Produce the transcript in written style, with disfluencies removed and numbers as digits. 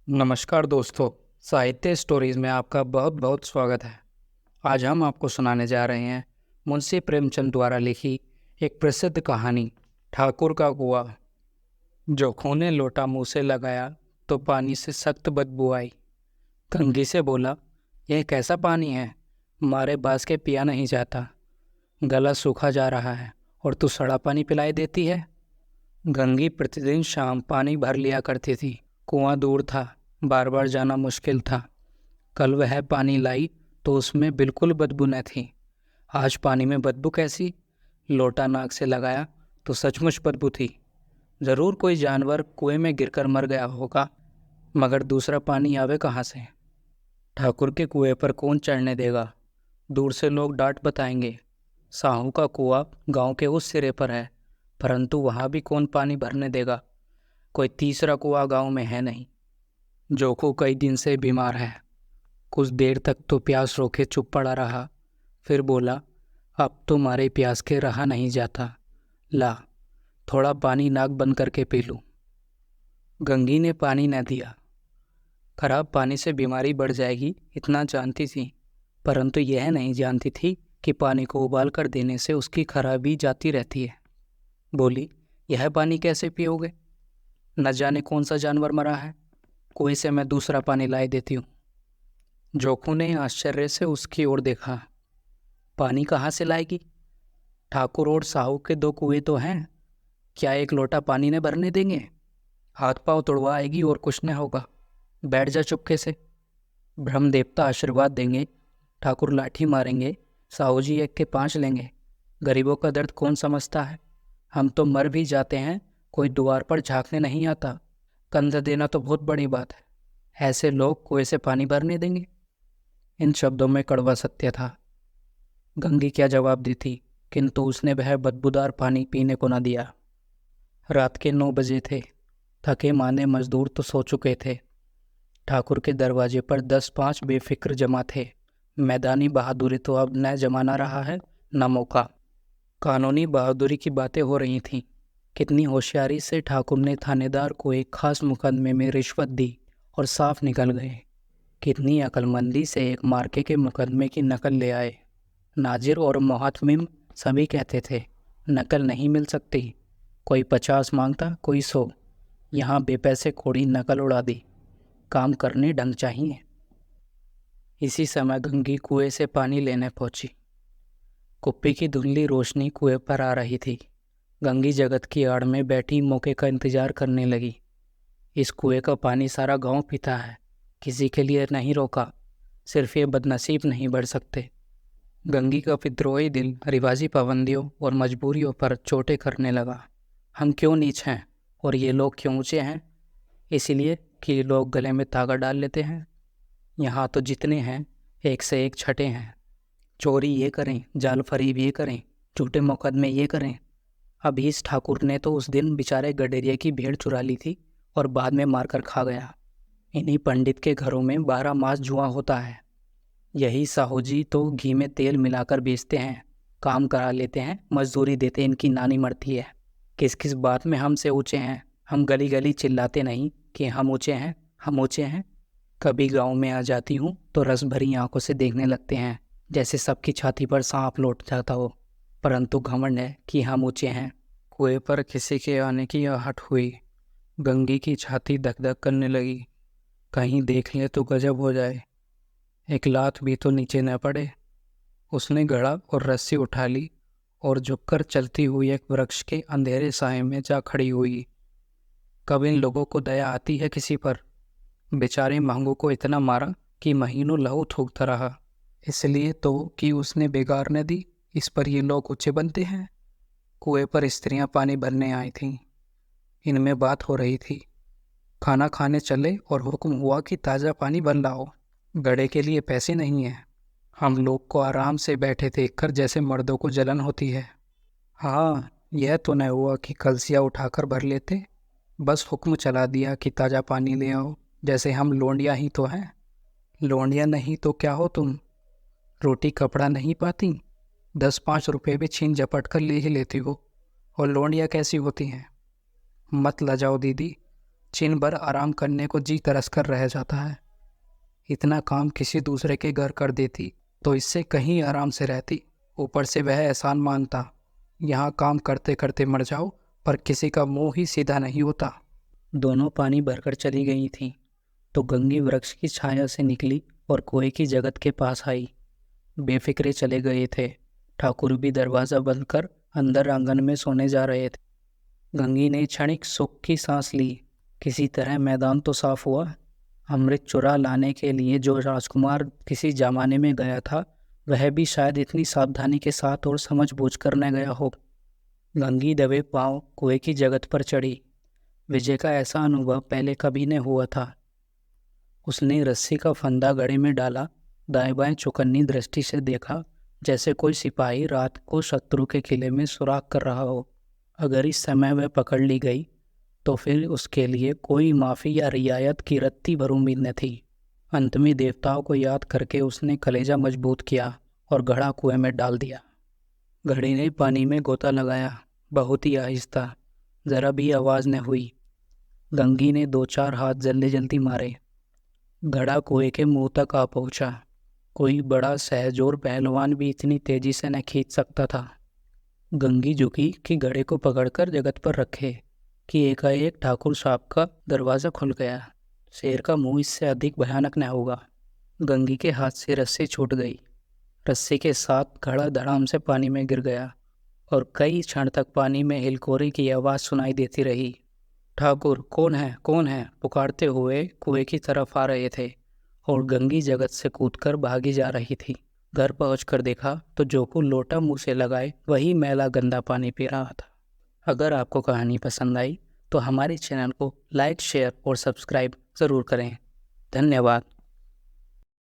नमस्कार दोस्तों, साहित्य स्टोरीज में आपका बहुत बहुत स्वागत है। आज हम आपको सुनाने जा रहे हैं मुंशी प्रेमचंद द्वारा लिखी एक प्रसिद्ध कहानी ठाकुर का कुआं। जोखों ने लोटा मुंह से लगाया तो पानी से सख्त बदबू आई। कंघी से बोला, यह कैसा पानी है, मारे बास के पिया नहीं जाता। गला सूखा जा रहा है और तू सड़ा पानी पिलाई देती है। गंगी प्रतिदिन शाम पानी भर लिया करती थी। कुआं दूर था, बार बार जाना मुश्किल था। कल वह पानी लाई तो उसमें बिल्कुल बदबू न थी। आज पानी में बदबू कैसी? लोटा नाक से लगाया तो सचमुच बदबू थी। जरूर कोई जानवर कुएं में गिरकर मर गया होगा, मगर दूसरा पानी आवे कहाँ से? ठाकुर के कुएं पर कौन चढ़ने देगा? दूर से लोग डांट बताएंगे। साहू का कुआं गांव के उस सिरे पर है, परंतु वहां भी कौन पानी भरने देगा? कोई तीसरा कुआं गांव में है नहीं। जोखू कई दिन से बीमार है। कुछ देर तक तो प्यास रोके चुप पड़ा रहा, फिर बोला, अब तो मारे प्यास के रहा नहीं जाता। ला, थोड़ा पानी नाक बंद करके पी लूं। गंगी ने पानी न दिया। खराब पानी से बीमारी बढ़ जाएगी इतना जानती थी, परंतु यह नहीं जानती थी कि पानी को उबाल कर देने से उसकी खराबी जाती रहती है। बोली, यह पानी कैसे पियोगे? न जाने कौन सा जानवर मरा है, कुएं से मैं दूसरा पानी लाई देती हूँ। जोखू ने आश्चर्य से उसकी ओर देखा। पानी कहाँ से लाएगी? ठाकुर और साहू के दो कुएं तो हैं, क्या एक लोटा पानी ने भरने देंगे? हाथ पांव तुड़वा आएगी और कुछ न होगा। बैठ जा चुपके से। ब्रह्म देवता आशीर्वाद देंगे, ठाकुर लाठी मारेंगे, साहू जी एक के 5 लेंगे। गरीबों का दर्द कौन समझता है? हम तो मर भी जाते हैं, कोई द्वार पर झांकने नहीं आता। कंधा देना तो बहुत बड़ी बात है, ऐसे लोग कुएं से पानी भरने देंगे? इन शब्दों में कड़वा सत्य था। गंगी क्या जवाब दी थी, किंतु उसने वह बदबूदार पानी पीने को न दिया। रात के 9 बजे थे। थके मांदे मजदूर तो सो चुके थे। ठाकुर के दरवाजे पर 10-5 बेफिक्र जमा थे। मैदानी बहादुरी तो अब न जमाना रहा है, न मौका। कानूनी बहादुरी की बातें हो रही थीं। कितनी होशियारी से ठाकुर ने थानेदार को एक खास मुकदमे में रिश्वत दी और साफ निकल गए। कितनी अक्लमंदी से एक मार्के के मुकदमे की नकल ले आए। नाजिर और मोहतमिम सभी कहते थे, नकल नहीं मिल सकती। कोई 50 मांगता, कोई 100। यहाँ बेपैसे कोड़ी नकल उड़ा दी। काम करने ढंग चाहिए। इसी समय गंगी कुएं से पानी लेने पहुंची। कुप्पी की धुंधली रोशनी कुएं पर आ रही थी। गंगी जगत की आड़ में बैठी मौके का इंतजार करने लगी। इस कुएं का पानी सारा गांव पीता है, किसी के लिए नहीं रोका। सिर्फ ये बदनसीब नहीं बढ़ सकते। गंगी का विद्रोही दिल रिवाजी पाबंदियों और मजबूरियों पर चोटें करने लगा। हम क्यों नीच हैं और ये लोग क्यों ऊंचे हैं? इसीलिए कि ये लोग गले में तागा डाल लेते हैं। यहाँ तो जितने हैं एक से एक छठे हैं। चोरी ये करें, जाल फरीब ये करें, झूठे मुकदमे ये करें। अभी इस ठाकुर ने तो उस दिन बेचारे गडेरिया की भेड़ चुरा ली थी और बाद में मारकर खा गया। इन्हीं पंडित के घरों में 12 मास जुआ होता है। यही साहू जी तो घी में तेल मिलाकर बेचते हैं, काम करा लेते हैं, मजदूरी देते, इनकी नानी मरती है। किस किस बात में हमसे ऊंचे हैं? हम गली गली चिल्लाते नहीं कि हम ऊंचे हैं, हम ऊंचे हैं। कभी गांव में आ जाती हूँ तो रस भरी आंखों से देखने लगते हैं, जैसे सबकी छाती पर सांप लौट जाता हो। परंतु घमंड है कि हम ऊंचे हैं। कुएं पर किसी के आने की आहट हुई। गंगी की छाती धक धक करने लगी। कहीं देख ले तो गजब हो जाए, एक लात भी तो नीचे न पड़े। उसने घड़ा और रस्सी उठा ली और झुककर चलती हुई एक वृक्ष के अंधेरे साए में जा खड़ी हुई। कब इन लोगों को दया आती है किसी पर? बेचारे मांगू को इतना मारा कि महीनों लहू थूकता रहा, इसलिए तो कि उसने बेगार न दी। इस पर ये लोग ऊंचे बनते हैं। कुएं पर स्त्रियां पानी भरने आई थीं। इनमें बात हो रही थी। खाना खाने चले और हुक्म हुआ कि ताज़ा पानी भर लाओ। गड़े के लिए पैसे नहीं हैं। हम लोग को आराम से बैठे देखकर जैसे मर्दों को जलन होती है। हाँ, यह तो न हुआ कि कलसिया उठाकर भर लेते, बस हुक्म चला दिया कि ताज़ा पानी ले आओ, जैसे हम लोंडिया ही तो हैं। लोंडिया नहीं तो क्या हो तुम? रोटी कपड़ा नहीं पाती, 10-5 रुपये भी छीन झपट कर ले ही लेती हो, और लोंडिया कैसी होती हैं? मत लजाओ दीदी, दिन भर आराम करने को जी तरस कर रह जाता है। इतना काम किसी दूसरे के घर कर देती तो इससे कहीं आराम से रहती। ऊपर से वह एहसान मानता, यहाँ काम करते करते मर जाओ, पर किसी का मुंह ही सीधा नहीं होता। दोनों पानी भरकर चली गई थीं तो गंगी वृक्ष की छाया से निकली और कुएं की जगत के पास आई। बेफिक्रे चले गए थे। ठाकुर भी दरवाज़ा बंद कर अंदर आंगन में सोने जा रहे थे। गंगी ने क्षणिक सुख की सांस ली। किसी तरह मैदान तो साफ हुआ। अमृत चुरा लाने के लिए जो राजकुमार किसी जमाने में गया था, वह भी शायद इतनी सावधानी के साथ और समझबूझ कर न गया हो। गंगी दबे पांव कुएं की जगत पर चढ़ी। विजय का ऐसा अनुभव पहले कभी न हुआ था। उसने रस्सी का फंदा गड़े में डाला, दाएं बाएं चौकन्नी दृष्टि से देखा, जैसे कोई सिपाही रात को शत्रु के किले में सुराग कर रहा हो। अगर इस समय वह पकड़ ली गई तो फिर उसके लिए कोई माफ़ी या रियायत की रत्ती भर उम्मीद न थी। अंत में देवताओं को याद करके उसने कलेजा मजबूत किया और घड़ा कुएं में डाल दिया। घड़ी ने पानी में गोता लगाया, बहुत ही आहिस्ता, जरा भी आवाज़ न हुई। गंगी ने 2-4 हाथ जल्दी जल्दी मारे। घड़ा कुएं के मुंह तक आ पहुंचा। कोई बड़ा सहजोर पहलवान भी इतनी तेजी से न खींच सकता था। गंगी झुकी कि घड़े को पकड़कर जगत पर रखे कि एकाएक ठाकुर साहब का दरवाज़ा खुल गया। शेर का मुंह इससे अधिक भयानक न होगा। गंगी के हाथ से रस्सी छूट गई। रस्सी के साथ घड़ा धड़ाम से पानी में गिर गया और कई क्षण तक पानी में हिलकोरे की आवाज़ सुनाई देती रही। ठाकुर, कौन है, कौन है, पुकारते हुए कुएं की तरफ आ रहे थे और गंगी जगत से कूदकर भागी जा रही थी। घर पहुंचकर देखा तो जोकू लोटा मुंह से लगाए वही मैला गंदा पानी पी रहा था। अगर आपको कहानी पसंद आई तो हमारे चैनल को लाइक, शेयर और सब्सक्राइब ज़रूर करें। धन्यवाद।